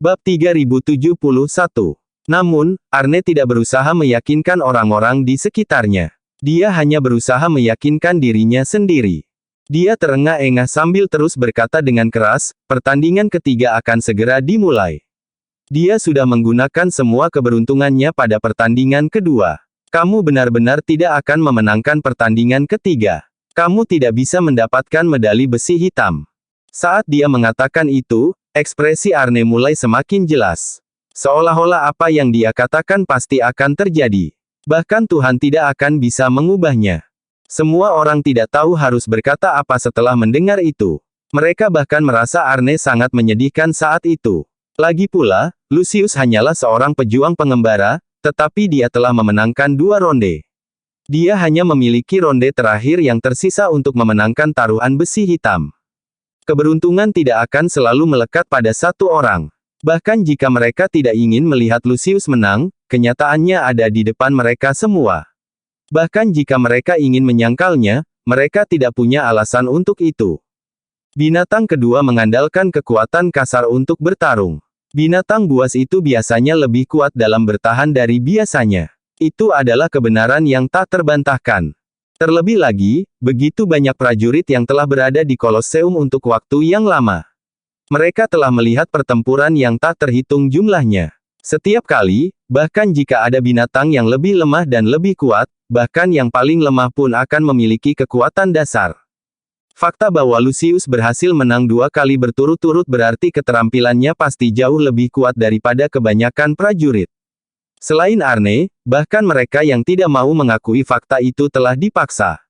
Bab 3071. Namun, Arne tidak berusaha meyakinkan orang-orang di sekitarnya. Dia hanya berusaha meyakinkan dirinya sendiri. Dia terengah-engah sambil terus berkata dengan keras, pertandingan ketiga akan segera dimulai. Dia sudah menggunakan semua keberuntungannya pada pertandingan kedua. Kamu benar-benar tidak akan memenangkan pertandingan ketiga. Kamu tidak bisa mendapatkan medali besi hitam. Saat dia mengatakan itu, ekspresi Arne mulai semakin jelas. Seolah-olah apa yang dia katakan pasti akan terjadi. Bahkan Tuhan tidak akan bisa mengubahnya. Semua orang tidak tahu harus berkata apa setelah mendengar itu. Mereka bahkan merasa Arne sangat menyedihkan saat itu. Lagi pula, Lucius hanyalah seorang pejuang pengembara, tetapi dia telah memenangkan 2 ronde. Dia hanya memiliki ronde terakhir yang tersisa untuk memenangkan taruhan besi hitam. Keberuntungan tidak akan selalu melekat pada satu orang. Bahkan jika mereka tidak ingin melihat Lucius menang, kenyataannya ada di depan mereka semua. Bahkan jika mereka ingin menyangkalnya, mereka tidak punya alasan untuk itu. Binatang kedua mengandalkan kekuatan kasar untuk bertarung. Binatang buas itu biasanya lebih kuat dalam bertahan dari biasanya. Itu adalah kebenaran yang tak terbantahkan. Terlebih lagi, begitu banyak prajurit yang telah berada di Kolosseum untuk waktu yang lama. Mereka telah melihat pertempuran yang tak terhitung jumlahnya. Setiap kali, bahkan jika ada binatang yang lebih lemah dan lebih kuat, bahkan yang paling lemah pun akan memiliki kekuatan dasar. Fakta bahwa Lucius berhasil menang 2 kali berturut-turut berarti keterampilannya pasti jauh lebih kuat daripada kebanyakan prajurit. Selain Arne, bahkan mereka yang tidak mau mengakui fakta itu telah dipaksa.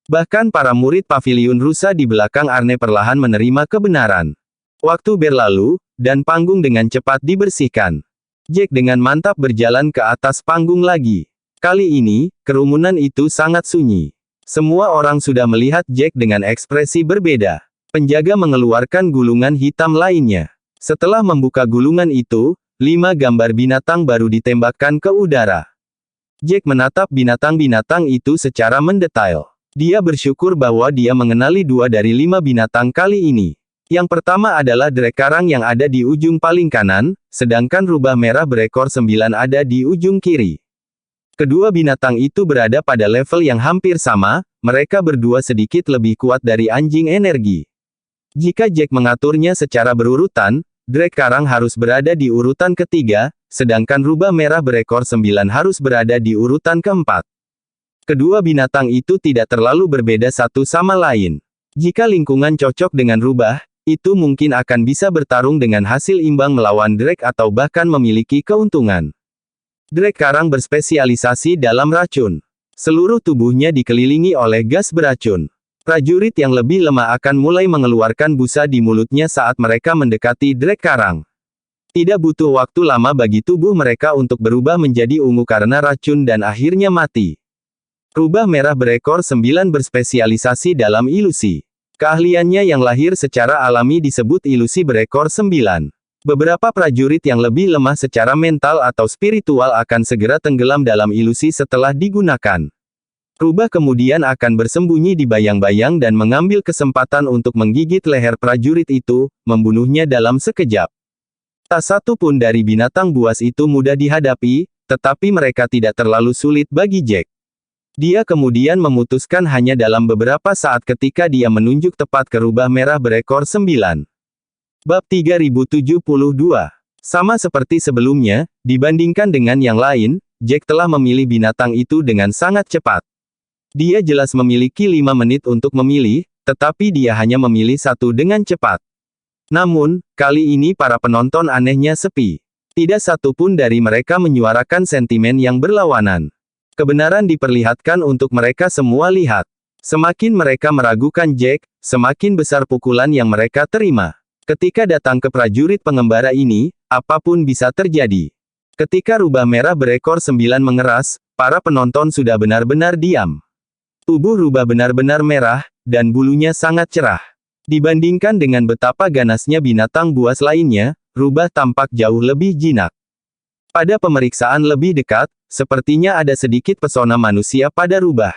Bahkan para murid paviliun rusa di belakang Arne perlahan menerima kebenaran. Waktu berlalu, dan panggung dengan cepat dibersihkan. Jack dengan mantap berjalan ke atas panggung lagi. Kali ini, kerumunan itu sangat sunyi. Semua orang sudah melihat Jack dengan ekspresi berbeda. Penjaga mengeluarkan gulungan hitam lainnya. Setelah membuka gulungan itu, 5 gambar binatang baru ditembakkan ke udara. Jack menatap binatang-binatang itu secara mendetail. Dia bersyukur bahwa dia mengenali 2 dari 5 binatang kali ini. Yang pertama adalah drek karang yang ada di ujung paling kanan, sedangkan rubah merah berekor 9 ada di ujung kiri. Kedua binatang itu berada pada level yang hampir sama, mereka berdua sedikit lebih kuat dari anjing energi. Jika Jack mengaturnya secara berurutan, drek karang harus berada di urutan ketiga, sedangkan rubah merah berekor 9 harus berada di urutan keempat. Kedua binatang itu tidak terlalu berbeda satu sama lain. Jika lingkungan cocok dengan rubah, itu mungkin akan bisa bertarung dengan hasil imbang melawan drek atau bahkan memiliki keuntungan. Drek karang berspesialisasi dalam racun. Seluruh tubuhnya dikelilingi oleh gas beracun. Prajurit yang lebih lemah akan mulai mengeluarkan busa di mulutnya saat mereka mendekati drek karang. Tidak butuh waktu lama bagi tubuh mereka untuk berubah menjadi ungu karena racun dan akhirnya mati. Rubah merah berekor 9 berspesialisasi dalam ilusi. Keahliannya yang lahir secara alami disebut ilusi berekor 9. Beberapa prajurit yang lebih lemah secara mental atau spiritual akan segera tenggelam dalam ilusi setelah digunakan. Rubah kemudian akan bersembunyi di bayang-bayang dan mengambil kesempatan untuk menggigit leher prajurit itu, membunuhnya dalam sekejap. Tak satu pun dari binatang buas itu mudah dihadapi, tetapi mereka tidak terlalu sulit bagi Jack. Dia kemudian memutuskan hanya dalam beberapa saat ketika dia menunjuk tepat ke rubah merah berekor 9. Bab 3072. Sama seperti sebelumnya, dibandingkan dengan yang lain, Jack telah memilih binatang itu dengan sangat cepat. Dia jelas memiliki 5 menit untuk memilih, tetapi dia hanya memilih satu dengan cepat. Namun, kali ini para penonton anehnya sepi. Tidak satu pun dari mereka menyuarakan sentimen yang berlawanan. Kebenaran diperlihatkan untuk mereka semua lihat. Semakin mereka meragukan Jack, semakin besar pukulan yang mereka terima. Ketika datang ke prajurit pengembara ini, apapun bisa terjadi. Ketika rubah merah berekor 9 mengeras, para penonton sudah benar-benar diam. Tubuh rubah benar-benar merah, dan bulunya sangat cerah. Dibandingkan dengan betapa ganasnya binatang buas lainnya, rubah tampak jauh lebih jinak. Pada pemeriksaan lebih dekat, sepertinya ada sedikit pesona manusia pada rubah.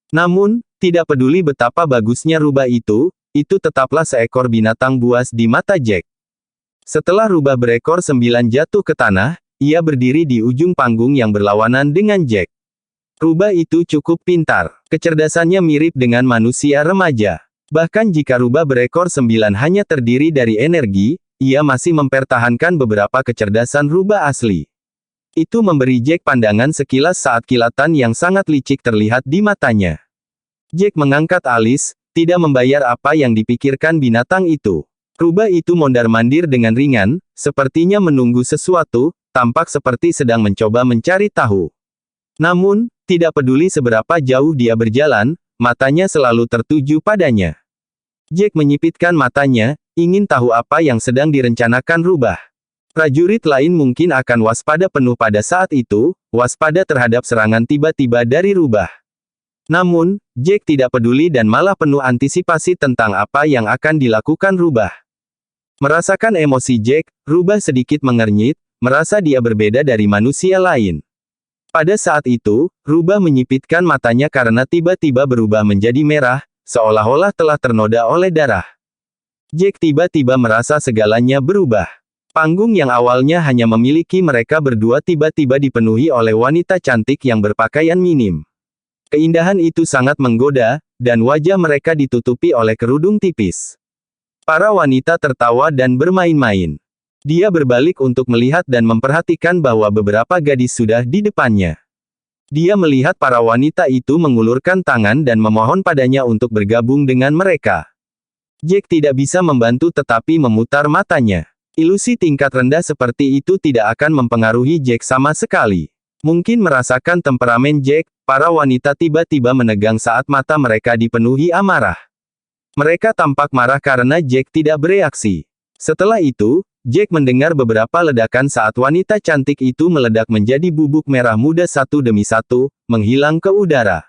Namun, tidak peduli betapa bagusnya rubah itu tetaplah seekor binatang buas di mata Jack. Setelah rubah berekor 9 jatuh ke tanah, ia berdiri di ujung panggung yang berlawanan dengan Jack. Rubah itu cukup pintar. Kecerdasannya mirip dengan manusia remaja. Bahkan jika rubah berekor 9 hanya terdiri dari energi, ia masih mempertahankan beberapa kecerdasan rubah asli. Itu memberi Jack pandangan sekilas saat kilatan yang sangat licik terlihat di matanya. Jack mengangkat alis, tidak membayar apa yang dipikirkan binatang itu. Rubah itu mondar-mandir dengan ringan, sepertinya menunggu sesuatu, tampak seperti sedang mencoba mencari tahu. Namun, tidak peduli seberapa jauh dia berjalan, matanya selalu tertuju padanya. Jack menyipitkan matanya, ingin tahu apa yang sedang direncanakan rubah. Prajurit lain mungkin akan waspada penuh pada saat itu, waspada terhadap serangan tiba-tiba dari rubah. Namun, Jack tidak peduli dan malah penuh antisipasi tentang apa yang akan dilakukan rubah. Merasakan emosi Jack, rubah sedikit mengernyit, merasa dia berbeda dari manusia lain. Pada saat itu, rubah menyipitkan matanya karena tiba-tiba berubah menjadi merah, seolah-olah telah ternoda oleh darah. Jack tiba-tiba merasa segalanya berubah. Panggung yang awalnya hanya memiliki mereka berdua tiba-tiba dipenuhi oleh wanita cantik yang berpakaian minim. Keindahan itu sangat menggoda, dan wajah mereka ditutupi oleh kerudung tipis. Para wanita tertawa dan bermain-main. Dia berbalik untuk melihat dan memperhatikan bahwa beberapa gadis sudah di depannya. Dia melihat para wanita itu mengulurkan tangan dan memohon padanya untuk bergabung dengan mereka. Jack tidak bisa membantu tetapi memutar matanya. Ilusi tingkat rendah seperti itu tidak akan mempengaruhi Jack sama sekali. Mungkin merasakan temperamen Jack, para wanita tiba-tiba menegang saat mata mereka dipenuhi amarah. Mereka tampak marah karena Jack tidak bereaksi. Setelah itu, Jack mendengar beberapa ledakan saat wanita cantik itu meledak menjadi bubuk merah muda satu demi satu, menghilang ke udara.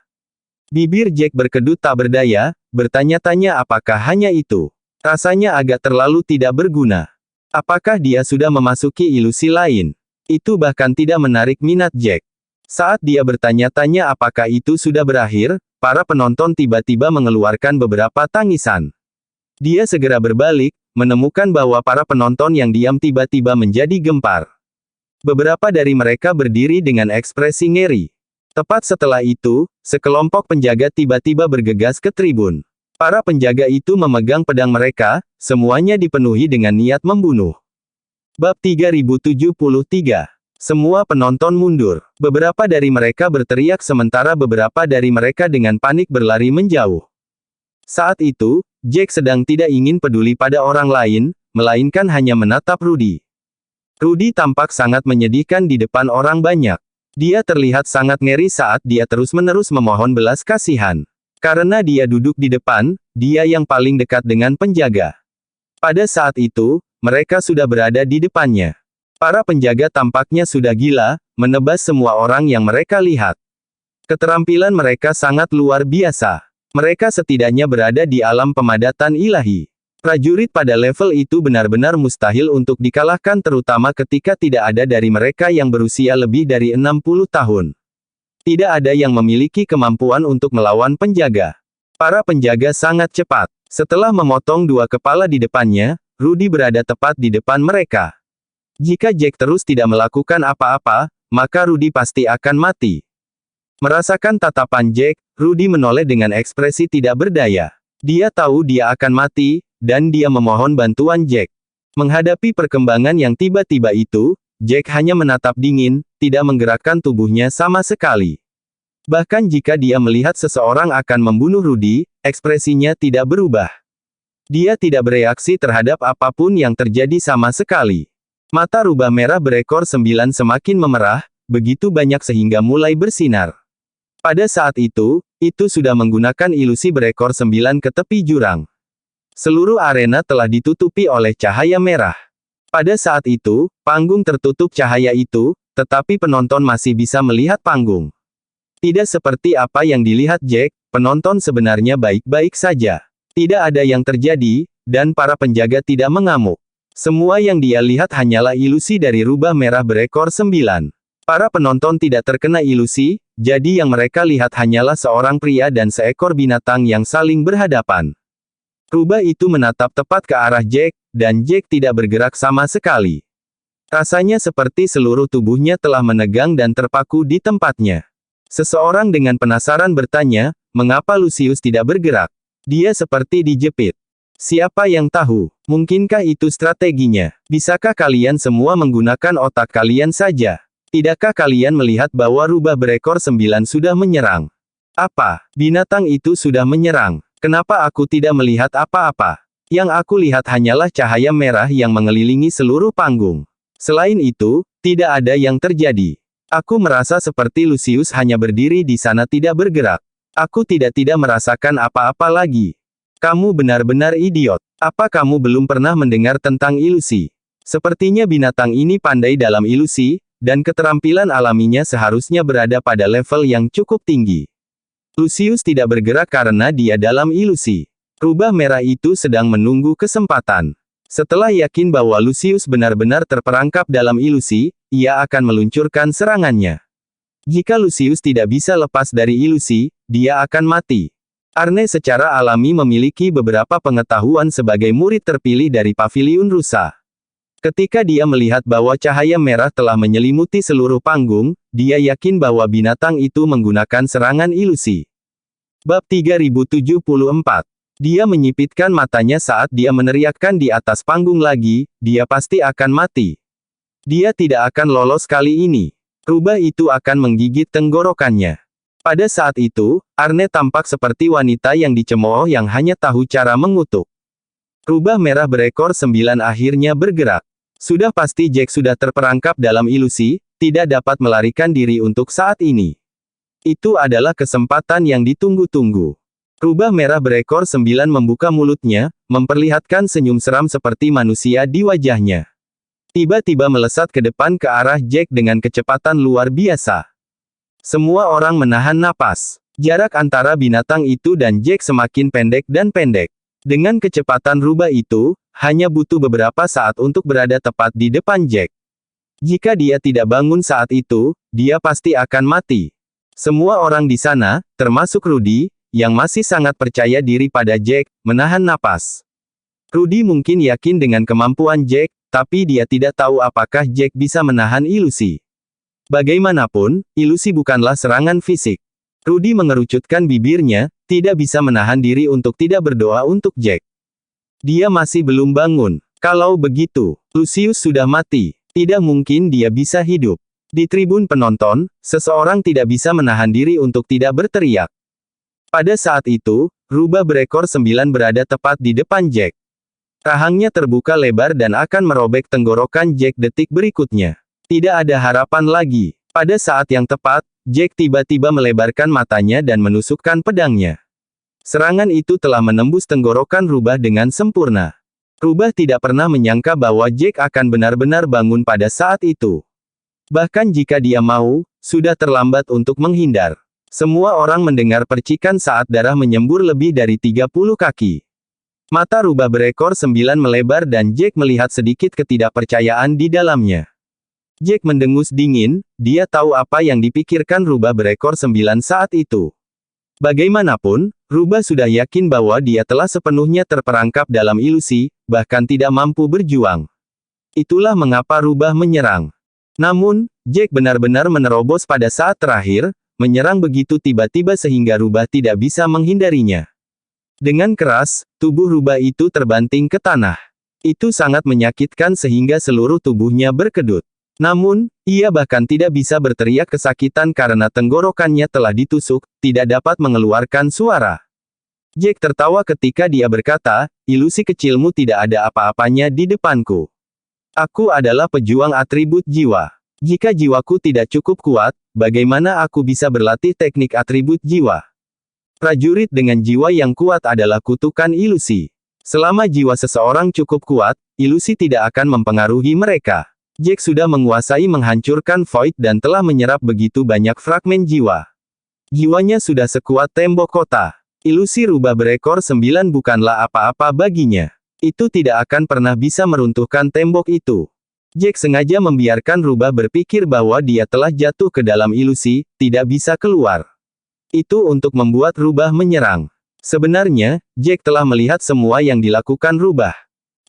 Bibir Jack berkedut tak berdaya, bertanya-tanya apakah hanya itu. Rasanya agak terlalu tidak berguna. Apakah dia sudah memasuki ilusi lain? Itu bahkan tidak menarik minat Jack. Saat dia bertanya-tanya apakah itu sudah berakhir, para penonton tiba-tiba mengeluarkan beberapa tangisan. Dia segera berbalik, menemukan bahwa para penonton yang diam tiba-tiba menjadi gempar. Beberapa dari mereka berdiri dengan ekspresi ngeri. Tepat setelah itu, sekelompok penjaga tiba-tiba bergegas ke tribun. Para penjaga itu memegang pedang mereka, semuanya dipenuhi dengan niat membunuh. Bab 3073. Semua penonton mundur. Beberapa dari mereka berteriak sementara beberapa dari mereka dengan panik berlari menjauh. Saat itu, Jack sedang tidak ingin peduli pada orang lain, melainkan hanya menatap Rudy. Rudy tampak sangat menyedihkan di depan orang banyak. Dia terlihat sangat ngeri saat dia terus-menerus memohon belas kasihan. Karena dia duduk di depan, dia yang paling dekat dengan penjaga. Pada saat itu, mereka sudah berada di depannya. Para penjaga tampaknya sudah gila, menebas semua orang yang mereka lihat. Keterampilan mereka sangat luar biasa. Mereka setidaknya berada di alam pemadatan ilahi. Prajurit pada level itu benar-benar mustahil untuk dikalahkan terutama ketika tidak ada dari mereka yang berusia lebih dari 60 tahun. Tidak ada yang memiliki kemampuan untuk melawan penjaga. Para penjaga sangat cepat. Setelah memotong dua kepala di depannya, Rudy berada tepat di depan mereka. Jika Jack terus tidak melakukan apa-apa, maka Rudy pasti akan mati. Merasakan tatapan Jack, Rudy menoleh dengan ekspresi tidak berdaya. Dia tahu dia akan mati, dan dia memohon bantuan Jack. Menghadapi perkembangan yang tiba-tiba itu, Jack hanya menatap dingin, tidak menggerakkan tubuhnya sama sekali. Bahkan jika dia melihat seseorang akan membunuh Rudy, ekspresinya tidak berubah. Dia tidak bereaksi terhadap apapun yang terjadi sama sekali. Mata rubah merah berekor 9 semakin memerah, begitu banyak sehingga mulai bersinar. Pada saat itu sudah menggunakan ilusi berekor 9 ke tepi jurang. Seluruh arena telah ditutupi oleh cahaya merah. Pada saat itu, panggung tertutup cahaya itu, tetapi penonton masih bisa melihat panggung. Tidak seperti apa yang dilihat Jack, penonton sebenarnya baik-baik saja. Tidak ada yang terjadi, dan para penjaga tidak mengamuk. Semua yang dia lihat hanyalah ilusi dari rubah merah berekor 9. Para penonton tidak terkena ilusi, jadi yang mereka lihat hanyalah seorang pria dan seekor binatang yang saling berhadapan. Rubah itu menatap tepat ke arah Jack, dan Jack tidak bergerak sama sekali. Rasanya seperti seluruh tubuhnya telah menegang dan terpaku di tempatnya. Seseorang dengan penasaran bertanya, mengapa Lucius tidak bergerak? Dia seperti dijepit. Siapa yang tahu? Mungkinkah itu strateginya? Bisakah kalian semua menggunakan otak kalian saja? Tidakkah kalian melihat bahwa rubah berekor 9 sudah menyerang? Apa? Binatang itu sudah menyerang. Kenapa aku tidak melihat apa-apa? Yang aku lihat hanyalah cahaya merah yang mengelilingi seluruh panggung. Selain itu, tidak ada yang terjadi. Aku merasa seperti Lucius hanya berdiri di sana tidak bergerak. Aku tidak merasakan apa-apa lagi. Kamu benar-benar idiot. Apa kamu belum pernah mendengar tentang ilusi? Sepertinya binatang ini pandai dalam ilusi, dan keterampilan alaminya seharusnya berada pada level yang cukup tinggi. Lucius tidak bergerak karena dia dalam ilusi. Rubah merah itu sedang menunggu kesempatan. Setelah yakin bahwa Lucius benar-benar terperangkap dalam ilusi, ia akan meluncurkan serangannya. Jika Lucius tidak bisa lepas dari ilusi, dia akan mati. Arne secara alami memiliki beberapa pengetahuan sebagai murid terpilih dari Paviliun Rusa. Ketika dia melihat bahwa cahaya merah telah menyelimuti seluruh panggung, dia yakin bahwa binatang itu menggunakan serangan ilusi. Bab 3074. Dia menyipitkan matanya saat dia meneriakkan di atas panggung lagi, dia pasti akan mati. Dia tidak akan lolos kali ini. Rubah itu akan menggigit tenggorokannya. Pada saat itu, Arne tampak seperti wanita yang dicemooh yang hanya tahu cara mengutuk. Rubah merah berekor 9 akhirnya bergerak. Sudah pasti Jack sudah terperangkap dalam ilusi, tidak dapat melarikan diri untuk saat ini. Itu adalah kesempatan yang ditunggu-tunggu. Rubah merah berekor 9 membuka mulutnya, memperlihatkan senyum seram seperti manusia di wajahnya. Tiba-tiba melesat ke depan ke arah Jack dengan kecepatan luar biasa. Semua orang menahan napas. Jarak antara binatang itu dan Jack semakin pendek dan pendek. Dengan kecepatan rubah itu, hanya butuh beberapa saat untuk berada tepat di depan Jack. Jika dia tidak bangun saat itu, dia pasti akan mati. Semua orang di sana, termasuk Rudy, yang masih sangat percaya diri pada Jack, menahan napas. Rudy mungkin yakin dengan kemampuan Jack, tapi dia tidak tahu apakah Jack bisa menahan ilusi. Bagaimanapun, ilusi bukanlah serangan fisik. Rudy mengerucutkan bibirnya, tidak bisa menahan diri untuk tidak berdoa untuk Jack. Dia masih belum bangun. Kalau begitu, Lucius sudah mati. Tidak mungkin dia bisa hidup. Di tribun penonton, seseorang tidak bisa menahan diri untuk tidak berteriak. Pada saat itu, rubah berekor 9 berada tepat di depan Jack. Rahangnya terbuka lebar dan akan merobek tenggorokan Jack detik berikutnya. Tidak ada harapan lagi. Pada saat yang tepat, Jack tiba-tiba melebarkan matanya dan menusukkan pedangnya. Serangan itu telah menembus tenggorokan rubah dengan sempurna. Rubah tidak pernah menyangka bahwa Jack akan benar-benar bangun pada saat itu. Bahkan jika dia mau, sudah terlambat untuk menghindar. Semua orang mendengar percikan saat darah menyembur lebih dari 30 kaki. Mata rubah berekor 9 melebar dan Jack melihat sedikit ketidakpercayaan di dalamnya. Jack mendengus dingin, dia tahu apa yang dipikirkan rubah berekor 9 saat itu. Bagaimanapun, rubah sudah yakin bahwa dia telah sepenuhnya terperangkap dalam ilusi, bahkan tidak mampu berjuang. Itulah mengapa rubah menyerang. Namun, Jack benar-benar menerobos pada saat terakhir, menyerang begitu tiba-tiba sehingga rubah tidak bisa menghindarinya. Dengan keras, tubuh rubah itu terbanting ke tanah. Itu sangat menyakitkan sehingga seluruh tubuhnya berkedut. Namun, ia bahkan tidak bisa berteriak kesakitan karena tenggorokannya telah ditusuk, tidak dapat mengeluarkan suara. Jack tertawa ketika dia berkata, ilusi kecilmu tidak ada apa-apanya di depanku. Aku adalah pejuang atribut jiwa. Jika jiwaku tidak cukup kuat, bagaimana aku bisa berlatih teknik atribut jiwa? Prajurit dengan jiwa yang kuat adalah kutukan ilusi. Selama jiwa seseorang cukup kuat, ilusi tidak akan mempengaruhi mereka. Jack sudah menguasai menghancurkan Void dan telah menyerap begitu banyak fragmen jiwa. Jiwanya sudah sekuat tembok kota. Ilusi rubah berekor 9 bukanlah apa-apa baginya. Itu tidak akan pernah bisa meruntuhkan tembok itu. Jack sengaja membiarkan rubah berpikir bahwa dia telah jatuh ke dalam ilusi, tidak bisa keluar. Itu untuk membuat rubah menyerang. Sebenarnya, Jack telah melihat semua yang dilakukan rubah.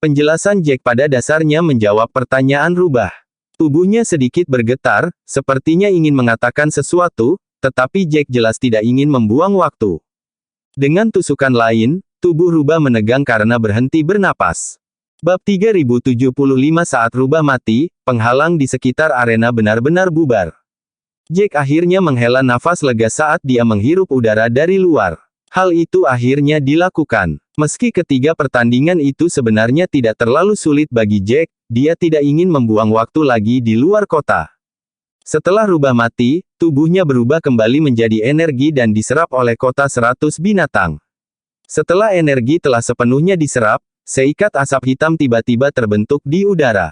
Penjelasan Jack pada dasarnya menjawab pertanyaan rubah. Tubuhnya sedikit bergetar, sepertinya ingin mengatakan sesuatu, tetapi Jack jelas tidak ingin membuang waktu. Dengan tusukan lain, tubuh rubah menegang karena berhenti bernapas. Bab 3075 saat rubah mati, penghalang di sekitar arena benar-benar bubar. Jack akhirnya menghela nafas lega saat dia menghirup udara dari luar. Hal itu akhirnya dilakukan. Meski ketiga pertandingan itu sebenarnya tidak terlalu sulit bagi Jack, dia tidak ingin membuang waktu lagi di luar kota. Setelah rubah mati, tubuhnya berubah kembali menjadi energi dan diserap oleh kota 100 binatang. Setelah energi telah sepenuhnya diserap, seikat asap hitam tiba-tiba terbentuk di udara.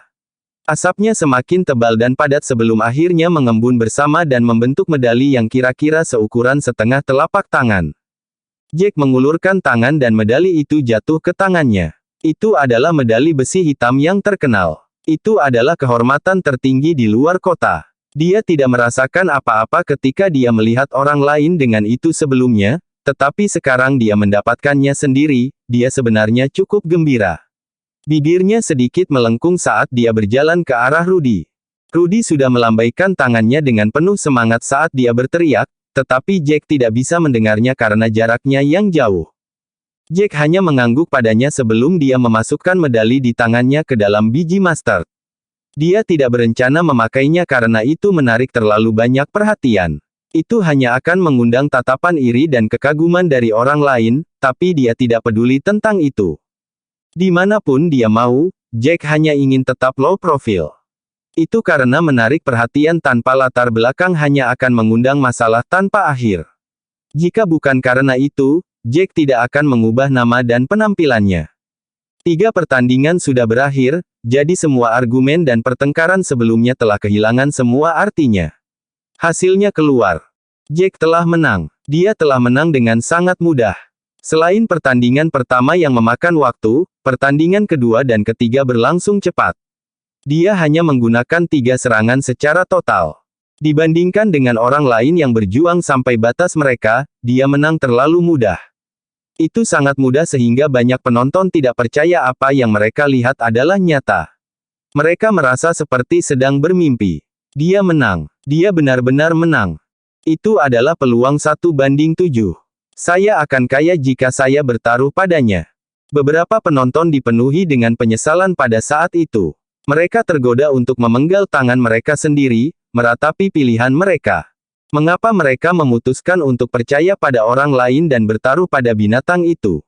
Asapnya semakin tebal dan padat sebelum akhirnya mengembun bersama dan membentuk medali yang kira-kira seukuran setengah telapak tangan. Jack mengulurkan tangan dan medali itu jatuh ke tangannya. Itu adalah medali besi hitam yang terkenal. Itu adalah kehormatan tertinggi di luar kota. Dia tidak merasakan apa-apa ketika dia melihat orang lain dengan itu sebelumnya, tetapi sekarang dia mendapatkannya sendiri, dia sebenarnya cukup gembira. Bibirnya sedikit melengkung saat dia berjalan ke arah Rudy. Rudy sudah melambaikan tangannya dengan penuh semangat saat dia berteriak, tetapi Jack tidak bisa mendengarnya karena jaraknya yang jauh. Jack hanya mengangguk padanya sebelum dia memasukkan medali di tangannya ke dalam biji mustard. Dia tidak berencana memakainya karena itu menarik terlalu banyak perhatian. Itu hanya akan mengundang tatapan iri dan kekaguman dari orang lain, tapi dia tidak peduli tentang itu. Dimanapun dia mau, Jack hanya ingin tetap low profile. Itu karena menarik perhatian tanpa latar belakang hanya akan mengundang masalah tanpa akhir. Jika bukan karena itu, Jack tidak akan mengubah nama dan penampilannya. 3 pertandingan sudah berakhir, jadi semua argumen dan pertengkaran sebelumnya telah kehilangan semua artinya. Hasilnya keluar. Jack telah menang. Dia telah menang dengan sangat mudah. Selain pertandingan pertama yang memakan waktu, pertandingan kedua dan ketiga berlangsung cepat. Dia hanya menggunakan 3 serangan secara total. Dibandingkan dengan orang lain yang berjuang sampai batas mereka, dia menang terlalu mudah. Itu sangat mudah sehingga banyak penonton tidak percaya apa yang mereka lihat adalah nyata. Mereka merasa seperti sedang bermimpi. Dia menang. Dia benar-benar menang. Itu adalah peluang 1:7. Saya akan kaya jika saya bertaruh padanya. Beberapa penonton dipenuhi dengan penyesalan pada saat itu. Mereka tergoda untuk memenggal tangan mereka sendiri, meratapi pilihan mereka. Mengapa mereka memutuskan untuk percaya pada orang lain dan bertaruh pada binatang itu?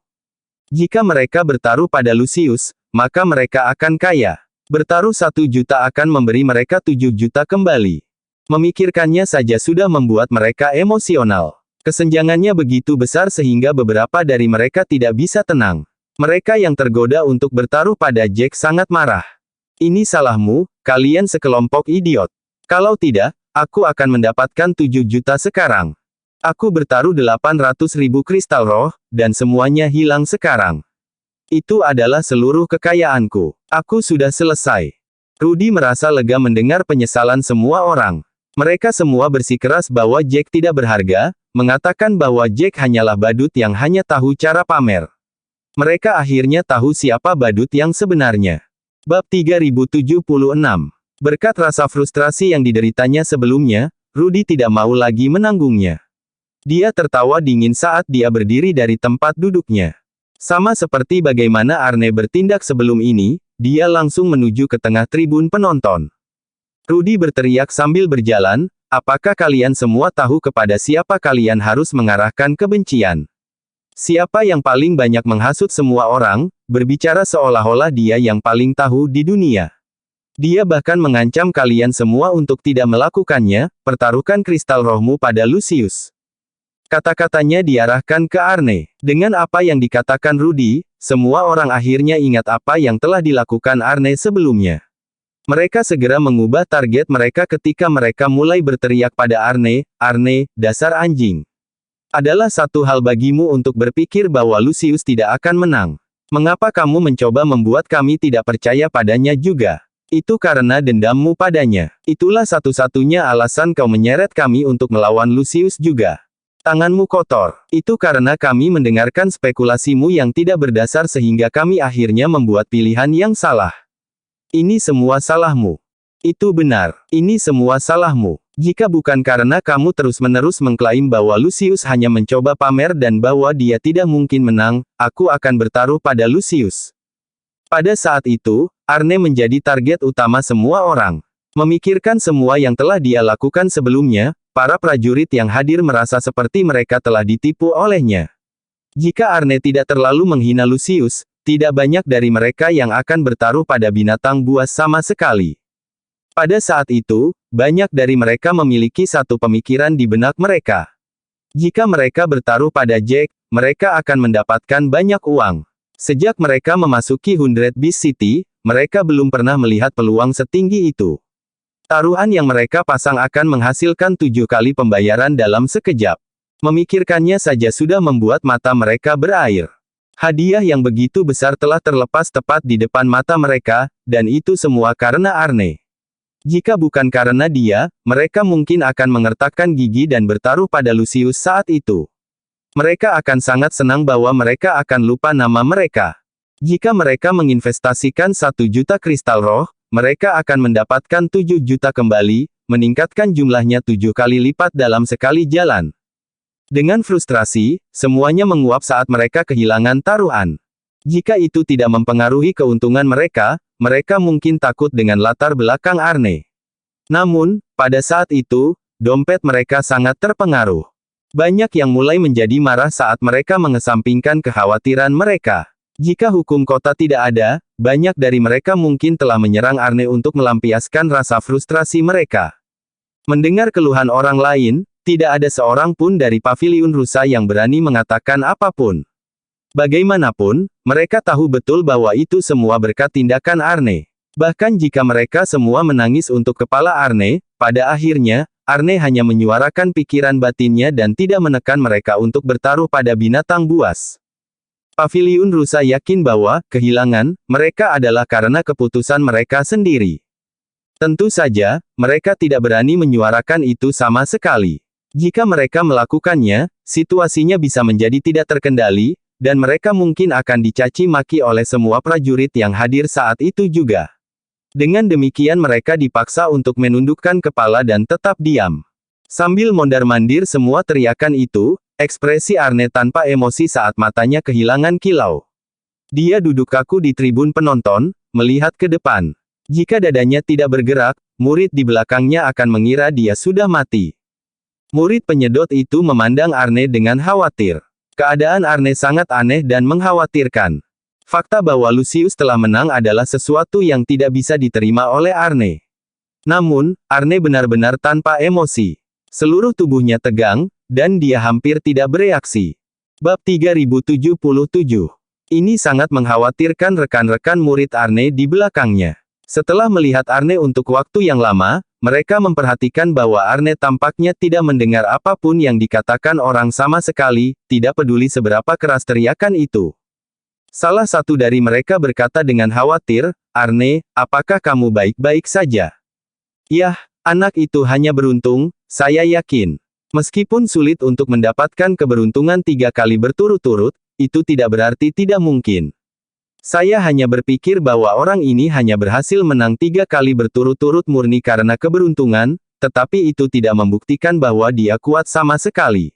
Jika mereka bertaruh pada Lucius, maka mereka akan kaya. Bertaruh 1 juta akan memberi mereka 7 juta kembali. Memikirkannya saja sudah membuat mereka emosional. Kesenjangannya begitu besar sehingga beberapa dari mereka tidak bisa tenang. Mereka yang tergoda untuk bertaruh pada Jack sangat marah. Ini salahmu, kalian sekelompok idiot. Kalau tidak, aku akan mendapatkan 7 juta sekarang. Aku bertaruh 800.000 kristal roh, dan semuanya hilang sekarang. Itu adalah seluruh kekayaanku. Aku sudah selesai. Rudy merasa lega mendengar penyesalan semua orang. Mereka semua bersikeras bahwa Jack tidak berharga, mengatakan bahwa Jack hanyalah badut yang hanya tahu cara pamer. Mereka akhirnya tahu siapa badut yang sebenarnya. Bab 3076. Berkat rasa frustrasi yang dideritanya sebelumnya, Rudy tidak mau lagi menanggungnya. Dia tertawa dingin saat dia berdiri dari tempat duduknya. Sama seperti bagaimana Arne bertindak sebelum ini, dia langsung menuju ke tengah tribun penonton. Rudy berteriak sambil berjalan, apakah kalian semua tahu kepada siapa kalian harus mengarahkan kebencian? Siapa yang paling banyak menghasut semua orang, berbicara seolah-olah dia yang paling tahu di dunia. Dia bahkan mengancam kalian semua untuk tidak melakukannya, pertaruhkan kristal rohmu pada Lucius. Kata-katanya diarahkan ke Arne. Dengan apa yang dikatakan Rudy, semua orang akhirnya ingat apa yang telah dilakukan Arne sebelumnya. Mereka segera mengubah target mereka ketika mereka mulai berteriak pada Arne, "Arne, dasar anjing. Adalah satu hal bagimu untuk berpikir bahwa Lucius tidak akan menang. Mengapa kamu mencoba membuat kami tidak percaya padanya juga? Itu karena dendammu padanya. Itulah satu-satunya alasan kau menyeret kami untuk melawan Lucius juga. Tanganmu kotor. Itu karena kami mendengarkan spekulasimu yang tidak berdasar sehingga kami akhirnya membuat pilihan yang salah. Ini semua salahmu. Itu benar. Ini semua salahmu. Jika bukan karena kamu terus-menerus mengklaim bahwa Lucius hanya mencoba pamer dan bahwa dia tidak mungkin menang, aku akan bertaruh pada Lucius. Pada saat itu, Arne menjadi target utama semua orang. Memikirkan semua yang telah dia lakukan sebelumnya, para prajurit yang hadir merasa seperti mereka telah ditipu olehnya. Jika Arne tidak terlalu menghina Lucius, tidak banyak dari mereka yang akan bertaruh pada binatang buas sama sekali. Pada saat itu, banyak dari mereka memiliki satu pemikiran di benak mereka. Jika mereka bertaruh pada Jack, mereka akan mendapatkan banyak uang. Sejak mereka memasuki 100 Beast City, mereka belum pernah melihat peluang setinggi itu. Taruhan yang mereka pasang akan menghasilkan 7 kali pembayaran dalam sekejap. Memikirkannya saja sudah membuat mata mereka berair. Hadiah yang begitu besar telah terlepas tepat di depan mata mereka, dan itu semua karena Arne. Jika bukan karena dia, mereka mungkin akan mengertakkan gigi dan bertaruh pada Lucius saat itu. Mereka akan sangat senang bahwa mereka akan lupa nama mereka. Jika mereka menginvestasikan 1 juta kristal roh, mereka akan mendapatkan 7 juta kembali, meningkatkan jumlahnya 7 kali lipat dalam sekali jalan. Dengan frustrasi, semuanya menguap saat mereka kehilangan taruhan. Jika itu tidak mempengaruhi keuntungan mereka, mereka mungkin takut dengan latar belakang Arne. Namun, pada saat itu, dompet mereka sangat terpengaruh. Banyak yang mulai menjadi marah saat mereka mengesampingkan kekhawatiran mereka. Jika hukum kota tidak ada, banyak dari mereka mungkin telah menyerang Arne untuk melampiaskan rasa frustrasi mereka. Mendengar keluhan orang lain, tidak ada seorang pun dari paviliun rusa yang berani mengatakan apapun. Bagaimanapun, mereka tahu betul bahwa itu semua berkat tindakan Arne. Bahkan jika mereka semua menangis untuk kepala Arne, pada akhirnya, Arne hanya menyuarakan pikiran batinnya dan tidak menekan mereka untuk bertaruh pada binatang buas. Paviliun rusa yakin bahwa kehilangan mereka adalah karena keputusan mereka sendiri. Tentu saja, mereka tidak berani menyuarakan itu sama sekali. Jika mereka melakukannya, situasinya bisa menjadi tidak terkendali, dan mereka mungkin akan dicaci maki oleh semua prajurit yang hadir saat itu juga. Dengan demikian mereka dipaksa untuk menundukkan kepala dan tetap diam. Sambil mondar-mandir semua teriakan itu, ekspresi Arne tanpa emosi saat matanya kehilangan kilau. Dia duduk kaku di tribun penonton, melihat ke depan. Jika dadanya tidak bergerak, murid di belakangnya akan mengira dia sudah mati. Murid penyedot itu memandang Arne dengan khawatir. Keadaan Arne sangat aneh dan mengkhawatirkan. Fakta bahwa Lucius telah menang adalah sesuatu yang tidak bisa diterima oleh Arne. Namun, Arne benar-benar tanpa emosi. Seluruh tubuhnya tegang, dan dia hampir tidak bereaksi. Bab 3077. Ini sangat mengkhawatirkan rekan-rekan murid Arne di belakangnya. Setelah melihat Arne untuk waktu yang lama, mereka memperhatikan bahwa Arne tampaknya tidak mendengar apapun yang dikatakan orang sama sekali, tidak peduli seberapa keras teriakan itu. Salah satu dari mereka berkata dengan khawatir, "Arne, apakah kamu baik-baik saja?" "Yah, anak itu hanya beruntung, saya yakin. Meskipun sulit untuk mendapatkan keberuntungan 3 kali berturut-turut, itu tidak berarti tidak mungkin. Saya hanya berpikir bahwa orang ini hanya berhasil menang 3 kali berturut-turut murni karena keberuntungan, tetapi itu tidak membuktikan bahwa dia kuat sama sekali.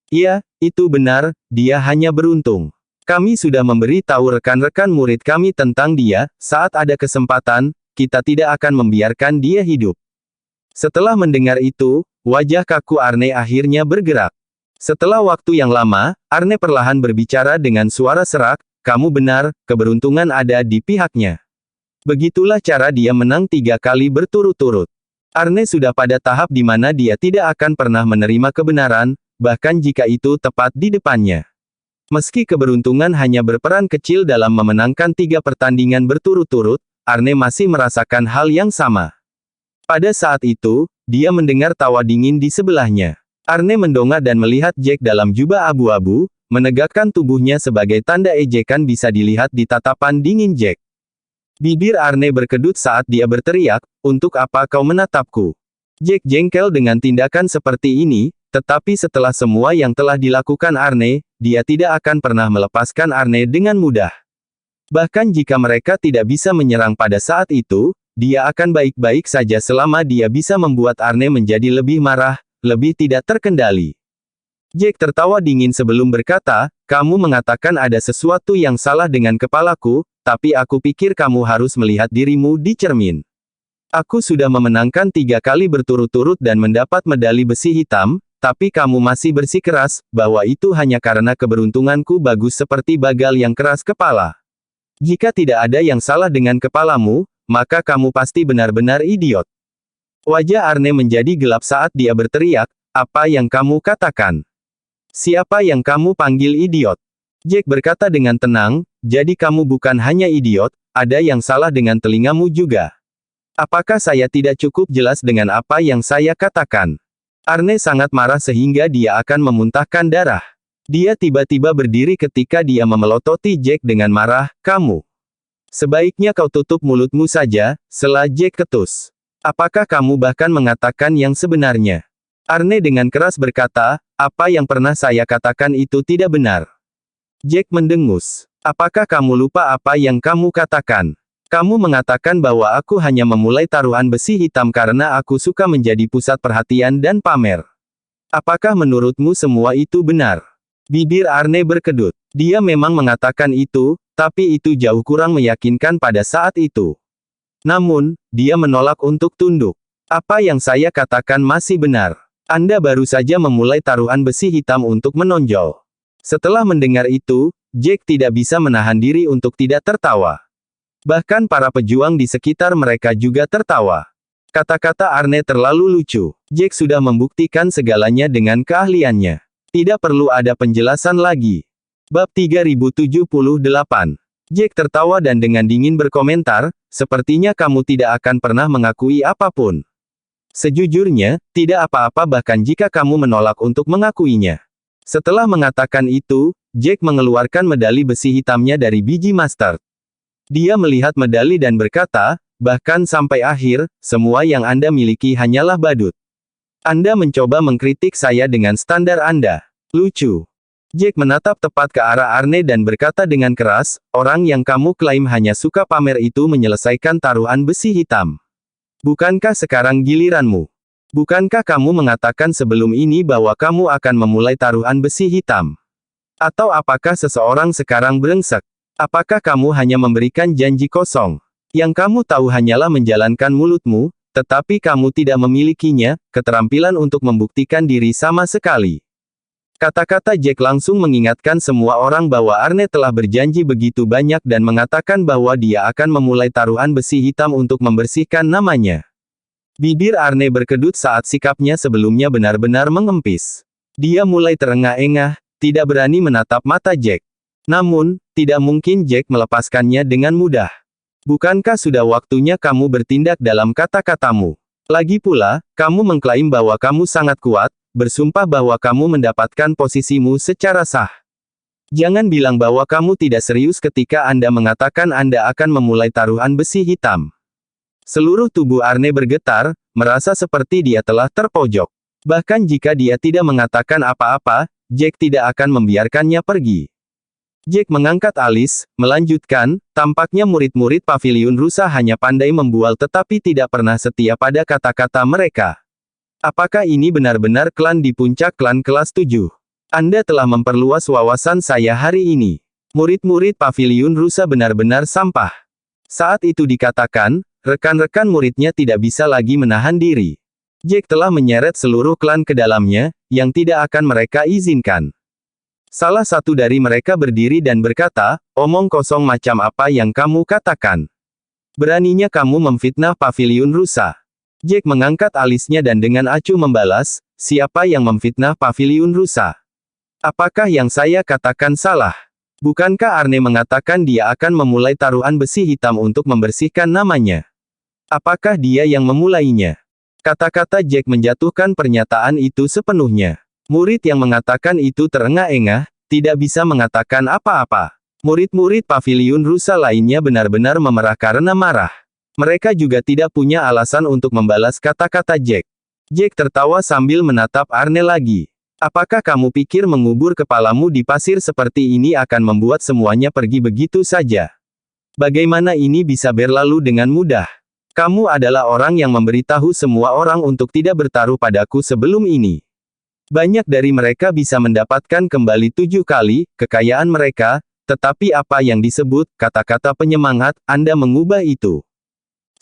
Iya, itu benar, dia hanya beruntung. Kami sudah memberi tahu rekan-rekan murid kami tentang dia, saat ada kesempatan, kita tidak akan membiarkan dia hidup." Setelah mendengar itu, wajah kaku Arne akhirnya bergerak. Setelah waktu yang lama, Arne perlahan berbicara dengan suara serak, "Kamu benar, keberuntungan ada di pihaknya." Begitulah cara dia menang 3 kali berturut-turut. Arne sudah pada tahap di mana dia tidak akan pernah menerima kebenaran, bahkan jika itu tepat di depannya. Meski keberuntungan hanya berperan kecil dalam memenangkan 3 pertandingan berturut-turut, Arne masih merasakan hal yang sama. Pada saat itu, dia mendengar tawa dingin di sebelahnya. Arne mendongak dan melihat Jack dalam jubah abu-abu, menegakkan tubuhnya sebagai tanda ejekan bisa dilihat di tatapan dingin Jack. Bibir Arne berkedut saat dia berteriak, "Untuk apa kau menatapku?" Jack jengkel dengan tindakan seperti ini, Tetapi setelah semua yang telah dilakukan Arne, dia tidak akan pernah melepaskan Arne dengan mudah. Bahkan jika mereka tidak bisa menyerang pada saat itu, dia akan baik-baik saja selama dia bisa membuat Arne menjadi lebih marah, lebih tidak terkendali. Jack tertawa dingin sebelum berkata, "Kamu mengatakan ada sesuatu yang salah dengan kepalaku, tapi aku pikir kamu harus melihat dirimu di cermin. Aku sudah memenangkan 3 kali berturut-turut dan mendapat medali besi hitam, tapi kamu masih bersikeras, bahwa itu hanya karena keberuntunganku bagus seperti bagal yang keras kepala. Jika tidak ada yang salah dengan kepalamu, maka kamu pasti benar-benar idiot." Wajah Arne menjadi gelap saat dia berteriak, "Apa yang kamu katakan? Siapa yang kamu panggil idiot?" Jack berkata dengan tenang, "Jadi kamu bukan hanya idiot, ada yang salah dengan telingamu juga. Apakah saya tidak cukup jelas dengan apa yang saya katakan?" Arne sangat marah sehingga dia akan memuntahkan darah. Dia tiba-tiba berdiri ketika dia memelototi Jack dengan marah, "Kamu. Sebaiknya kau tutup mulutmu saja," sela Jack ketus. "Apakah kamu bahkan mengatakan yang sebenarnya?" Arne dengan keras berkata, "Apa yang pernah saya katakan itu tidak benar." Jack mendengus. "Apakah kamu lupa apa yang kamu katakan? Kamu mengatakan bahwa aku hanya memulai taruhan besi hitam karena aku suka menjadi pusat perhatian dan pamer. Apakah menurutmu semua itu benar?" Bibir Arne berkedut. Dia memang mengatakan itu, tapi itu jauh kurang meyakinkan pada saat itu. Namun, dia menolak untuk tunduk. "Apa yang saya katakan masih benar. Anda baru saja memulai taruhan besi hitam untuk menonjol." Setelah mendengar itu, Jack tidak bisa menahan diri untuk tidak tertawa. Bahkan para pejuang di sekitar mereka juga tertawa. Kata-kata Arne terlalu lucu. Jack sudah membuktikan segalanya dengan keahliannya. Tidak perlu ada penjelasan lagi. Bab 3078. Jack tertawa dan dengan dingin berkomentar, "Sepertinya kamu tidak akan pernah mengakui apapun. Sejujurnya, tidak apa-apa bahkan jika kamu menolak untuk mengakuinya." Setelah mengatakan itu, Jack mengeluarkan medali besi hitamnya dari biji mustard. Dia melihat medali dan berkata, "Bahkan sampai akhir, semua yang Anda miliki hanyalah badut. Anda mencoba mengkritik saya dengan standar Anda. Lucu." Jack menatap tepat ke arah Arne dan berkata dengan keras, "Orang yang kamu klaim hanya suka pamer itu menyelesaikan taruhan besi hitam. Bukankah sekarang giliranmu? Bukankah kamu mengatakan sebelum ini bahwa kamu akan memulai taruhan besi hitam? Atau apakah seseorang sekarang brengsek? Apakah kamu hanya memberikan janji kosong? Yang kamu tahu hanyalah menjalankan mulutmu, tetapi kamu tidak memilikinya, keterampilan untuk membuktikan diri sama sekali." Kata-kata Jack langsung mengingatkan semua orang bahwa Arne telah berjanji begitu banyak dan mengatakan bahwa dia akan memulai taruhan besi hitam untuk membersihkan namanya. Bibir Arne berkedut saat sikapnya sebelumnya benar-benar mengempis. Dia mulai terengah-engah, tidak berani menatap mata Jack. Namun, tidak mungkin Jack melepaskannya dengan mudah. "Bukankah sudah waktunya kamu bertindak dalam kata-katamu? Lagi pula, kamu mengklaim bahwa kamu sangat kuat, bersumpah bahwa kamu mendapatkan posisimu secara sah. Jangan bilang bahwa kamu tidak serius ketika Anda mengatakan Anda akan memulai taruhan besi hitam." Seluruh tubuh Arne bergetar, merasa seperti dia telah terpojok. Bahkan jika dia tidak mengatakan apa-apa, Jack tidak akan membiarkannya pergi. Jack mengangkat alis, melanjutkan, "Tampaknya murid-murid paviliun rusa hanya pandai membual tetapi tidak pernah setia pada kata-kata mereka. Apakah ini benar-benar klan di puncak klan kelas 7? Anda telah memperluas wawasan saya hari ini. Murid-murid paviliun rusa benar-benar sampah." Saat itu dikatakan, rekan-rekan muridnya tidak bisa lagi menahan diri. Jack telah menyeret seluruh klan ke dalamnya, yang tidak akan mereka izinkan. Salah satu dari mereka berdiri dan berkata, "Omong kosong macam apa yang kamu katakan? Beraninya kamu memfitnah paviliun rusa." Jack mengangkat alisnya dan dengan acuh membalas, "Siapa yang memfitnah paviliun rusa? Apakah yang saya katakan salah? Bukankah Arne mengatakan dia akan memulai taruhan besi hitam untuk membersihkan namanya? Apakah dia yang memulainya?" Kata-kata Jack menjatuhkan pernyataan itu sepenuhnya. Murid yang mengatakan itu terengah-engah, tidak bisa mengatakan apa-apa. Murid-murid paviliun rusa lainnya benar-benar memerah karena marah. Mereka juga tidak punya alasan untuk membalas kata-kata Jack. Jack tertawa sambil menatap Arne lagi. Apakah kamu pikir mengubur kepalamu di pasir seperti ini akan membuat semuanya pergi begitu saja? Bagaimana ini bisa berlalu dengan mudah? Kamu adalah orang yang memberitahu semua orang untuk tidak bertaruh padaku sebelum ini. Banyak dari mereka bisa mendapatkan kembali 7 kali kekayaan mereka, tetapi apa yang disebut kata-kata penyemangat, Anda mengubah itu.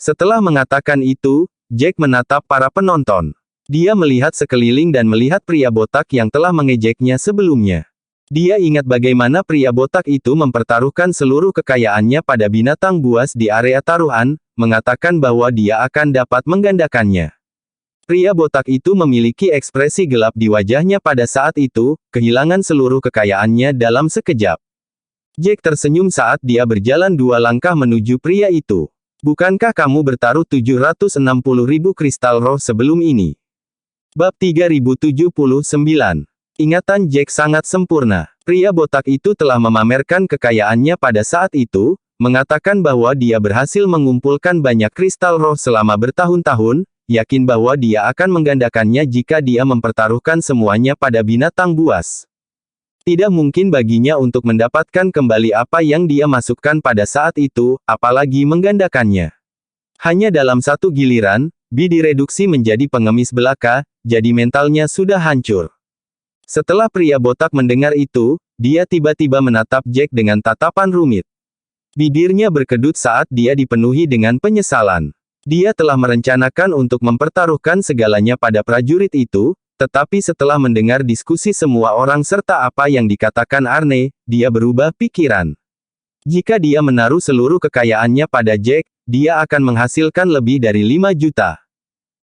Setelah mengatakan itu, Jack menatap para penonton. Dia melihat sekeliling dan melihat pria botak yang telah mengejeknya sebelumnya. Dia ingat bagaimana pria botak itu mempertaruhkan seluruh kekayaannya pada binatang buas di area taruhan, mengatakan bahwa dia akan dapat menggandakannya. Pria botak itu memiliki ekspresi gelap di wajahnya pada saat itu, kehilangan seluruh kekayaannya dalam sekejap. Jack tersenyum saat dia berjalan 2 langkah menuju pria itu. Bukankah kamu bertaruh 760.000 kristal roh sebelum ini? Bab 3079. Ingatan Jack sangat sempurna. Pria botak itu telah memamerkan kekayaannya pada saat itu, mengatakan bahwa dia berhasil mengumpulkan banyak kristal roh selama bertahun-tahun, yakin bahwa dia akan menggandakannya jika dia mempertaruhkan semuanya pada binatang buas. Tidak mungkin baginya untuk mendapatkan kembali apa yang dia masukkan pada saat itu, apalagi menggandakannya. Hanya dalam satu giliran, Bi direduksi menjadi pengemis belaka, jadi mentalnya sudah hancur. Setelah pria botak mendengar itu, dia tiba-tiba menatap Jack dengan tatapan rumit. Bibirnya berkedut saat dia dipenuhi dengan penyesalan. Dia telah merencanakan untuk mempertaruhkan segalanya pada prajurit itu, tetapi setelah mendengar diskusi semua orang serta apa yang dikatakan Arne, dia berubah pikiran. Jika dia menaruh seluruh kekayaannya pada Jack, dia akan menghasilkan lebih dari 5 juta.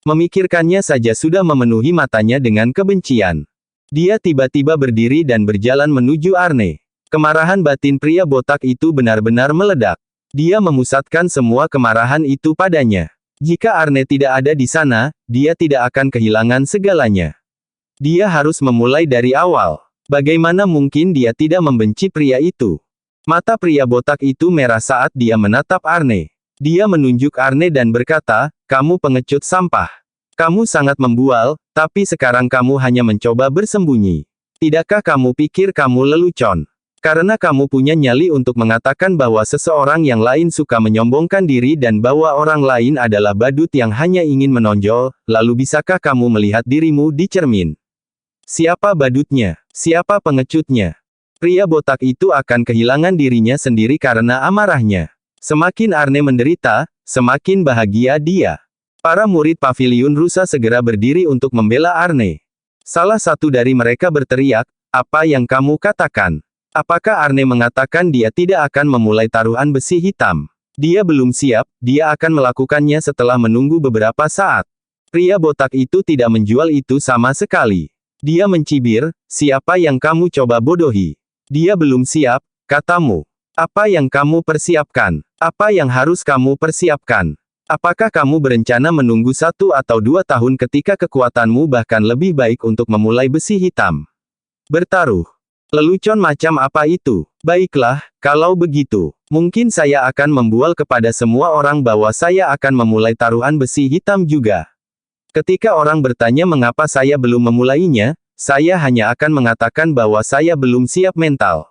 Memikirkannya saja sudah memenuhi matanya dengan kebencian. Dia tiba-tiba berdiri dan berjalan menuju Arne. Kemarahan batin pria botak itu benar-benar meledak. Dia memusatkan semua kemarahan itu padanya. Jika Arne tidak ada di sana, dia tidak akan kehilangan segalanya. Dia harus memulai dari awal. Bagaimana mungkin dia tidak membenci pria itu? Mata pria botak itu merah saat dia menatap Arne. Dia menunjuk Arne dan berkata, "Kamu pengecut sampah. Kamu sangat membual, tapi sekarang kamu hanya mencoba bersembunyi. Tidakkah kamu pikir kamu lelucon? Karena kamu punya nyali untuk mengatakan bahwa seseorang yang lain suka menyombongkan diri dan bahwa orang lain adalah badut yang hanya ingin menonjol, lalu bisakah kamu melihat dirimu di cermin? Siapa badutnya? Siapa pengecutnya?" Pria botak itu akan kehilangan dirinya sendiri karena amarahnya. Semakin Arne menderita, semakin bahagia dia. Para murid paviliun rusa segera berdiri untuk membela Arne. Salah satu dari mereka berteriak, "Apa yang kamu katakan? Apakah Arne mengatakan dia tidak akan memulai taruhan besi hitam? Dia belum siap, dia akan melakukannya setelah menunggu beberapa saat." Pria botak itu tidak menjual itu sama sekali. Dia mencibir, "Siapa yang kamu coba bodohi? Dia belum siap, katamu. Apa yang kamu persiapkan? Apa yang harus kamu persiapkan? Apakah kamu berencana menunggu 1 atau 2 tahun ketika kekuatanmu bahkan lebih baik untuk memulai besi hitam? Bertaruh. Lelucon macam apa itu? Baiklah, kalau begitu, mungkin saya akan membual kepada semua orang bahwa saya akan memulai taruhan besi hitam juga. Ketika orang bertanya mengapa saya belum memulainya, saya hanya akan mengatakan bahwa saya belum siap mental."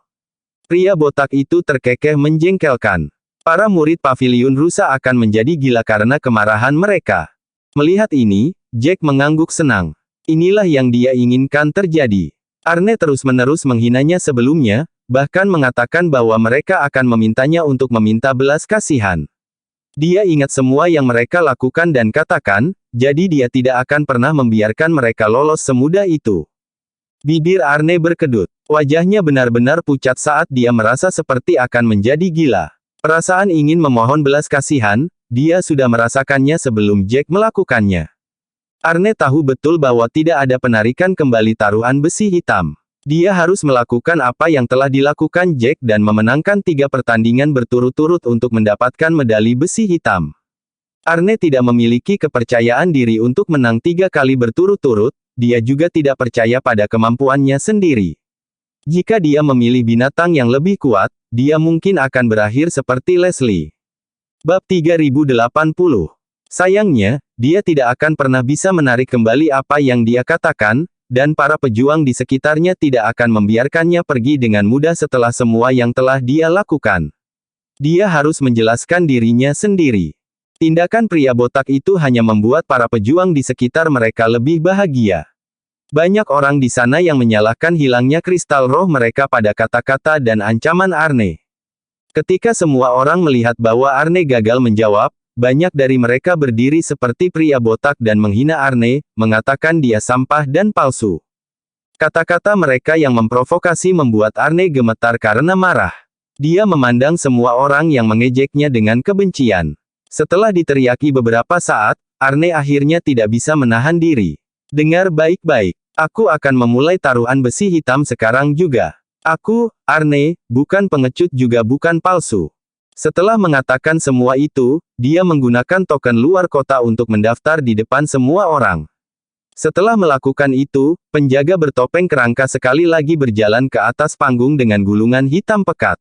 Pria botak itu terkekeh menjengkelkan. Para murid paviliun rusa akan menjadi gila karena kemarahan mereka. Melihat ini, Jack mengangguk senang. Inilah yang dia inginkan terjadi. Arne terus-menerus menghinanya sebelumnya, bahkan mengatakan bahwa mereka akan memintanya untuk meminta belas kasihan. Dia ingat semua yang mereka lakukan dan katakan, jadi dia tidak akan pernah membiarkan mereka lolos semudah itu. Bibir Arne berkedut. Wajahnya benar-benar pucat saat dia merasa seperti akan menjadi gila. Perasaan ingin memohon belas kasihan, dia sudah merasakannya sebelum Jack melakukannya. Arne tahu betul bahwa tidak ada penarikan kembali taruhan besi hitam. Dia harus melakukan apa yang telah dilakukan Jack dan memenangkan 3 pertandingan berturut-turut untuk mendapatkan medali besi hitam. Arne tidak memiliki kepercayaan diri untuk menang 3 kali berturut-turut, dia juga tidak percaya pada kemampuannya sendiri. Jika dia memilih binatang yang lebih kuat, dia mungkin akan berakhir seperti Leslie. Bab 3080. Sayangnya, dia tidak akan pernah bisa menarik kembali apa yang dia katakan, dan para pejuang di sekitarnya tidak akan membiarkannya pergi dengan mudah setelah semua yang telah dia lakukan. Dia harus menjelaskan dirinya sendiri. Tindakan pria botak itu hanya membuat para pejuang di sekitar mereka lebih bahagia. Banyak orang di sana yang menyalahkan hilangnya kristal roh mereka pada kata-kata dan ancaman Arne. Ketika semua orang melihat bahwa Arne gagal menjawab, banyak dari mereka berdiri seperti pria botak dan menghina Arne, mengatakan dia sampah dan palsu. Kata-kata mereka yang memprovokasi membuat Arne gemetar karena marah. Dia memandang semua orang yang mengejeknya dengan kebencian. Setelah diteriaki beberapa saat, Arne akhirnya tidak bisa menahan diri. Dengar baik-baik, aku akan memulai taruhan besi hitam sekarang juga. Aku, Arne, bukan pengecut juga bukan palsu. Setelah mengatakan semua itu, dia menggunakan token luar kota untuk mendaftar di depan semua orang. Setelah melakukan itu, penjaga bertopeng kerangka sekali lagi berjalan ke atas panggung dengan gulungan hitam pekat.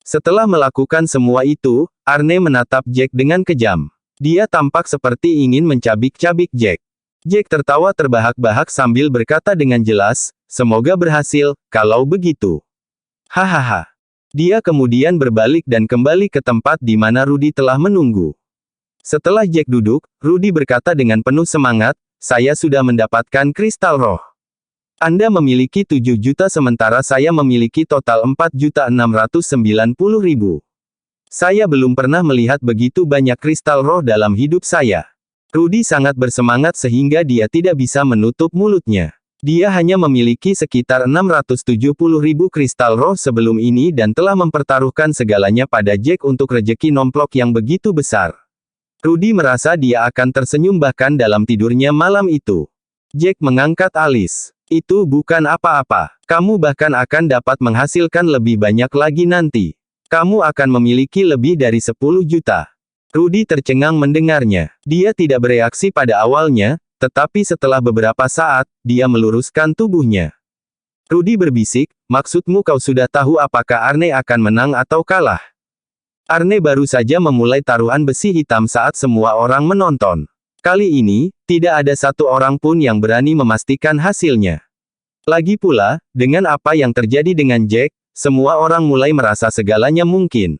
Setelah melakukan semua itu, Arne menatap Jack dengan kejam. Dia tampak seperti ingin mencabik-cabik Jack. Jack tertawa terbahak-bahak sambil berkata dengan jelas, "Semoga berhasil, kalau begitu." Hahaha. Dia kemudian berbalik dan kembali ke tempat di mana Rudy telah menunggu. Setelah Jack duduk, Rudy berkata dengan penuh semangat, "Saya sudah mendapatkan kristal roh. Anda memiliki 7 juta sementara saya memiliki total 4.690.000. Saya belum pernah melihat begitu banyak kristal roh dalam hidup saya." Rudy sangat bersemangat sehingga dia tidak bisa menutup mulutnya. Dia hanya memiliki sekitar 670.000 kristal roh sebelum ini dan telah mempertaruhkan segalanya pada Jack untuk rejeki nomplok yang begitu besar. Rudy merasa dia akan tersenyum bahkan dalam tidurnya malam itu. Jack mengangkat alis. "Itu bukan apa-apa. Kamu bahkan akan dapat menghasilkan lebih banyak lagi nanti. Kamu akan memiliki lebih dari 10 juta. Rudy tercengang mendengarnya. Dia tidak bereaksi pada awalnya, tetapi setelah beberapa saat, dia meluruskan tubuhnya. Rudy berbisik, "Maksudmu kau sudah tahu apakah Arne akan menang atau kalah?" Arne baru saja memulai taruhan besi hitam saat semua orang menonton. Kali ini, tidak ada satu orang pun yang berani memastikan hasilnya. Lagi pula, dengan apa yang terjadi dengan Jack, semua orang mulai merasa segalanya mungkin.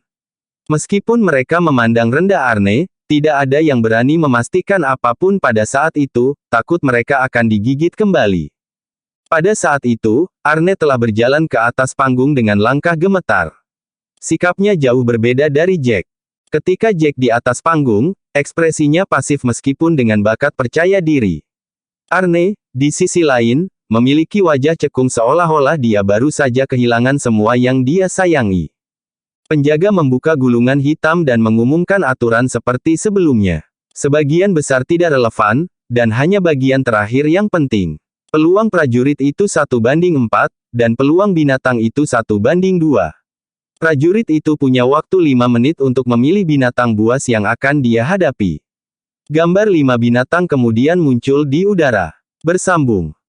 Meskipun mereka memandang rendah Arne, tidak ada yang berani memastikan apapun pada saat itu, takut mereka akan digigit kembali. Pada saat itu, Arne telah berjalan ke atas panggung dengan langkah gemetar. Sikapnya jauh berbeda dari Jack. Ketika Jack di atas panggung, ekspresinya pasif meskipun dengan bakat percaya diri. Arne, di sisi lain, memiliki wajah cekung seolah-olah dia baru saja kehilangan semua yang dia sayangi. Penjaga membuka gulungan hitam dan mengumumkan aturan seperti sebelumnya. Sebagian besar tidak relevan, dan hanya bagian terakhir yang penting. Peluang prajurit itu 1:4, dan peluang binatang itu 1:2. Prajurit itu punya waktu 5 menit untuk memilih binatang buas yang akan dia hadapi. Gambar 5 binatang kemudian muncul di udara. Bersambung.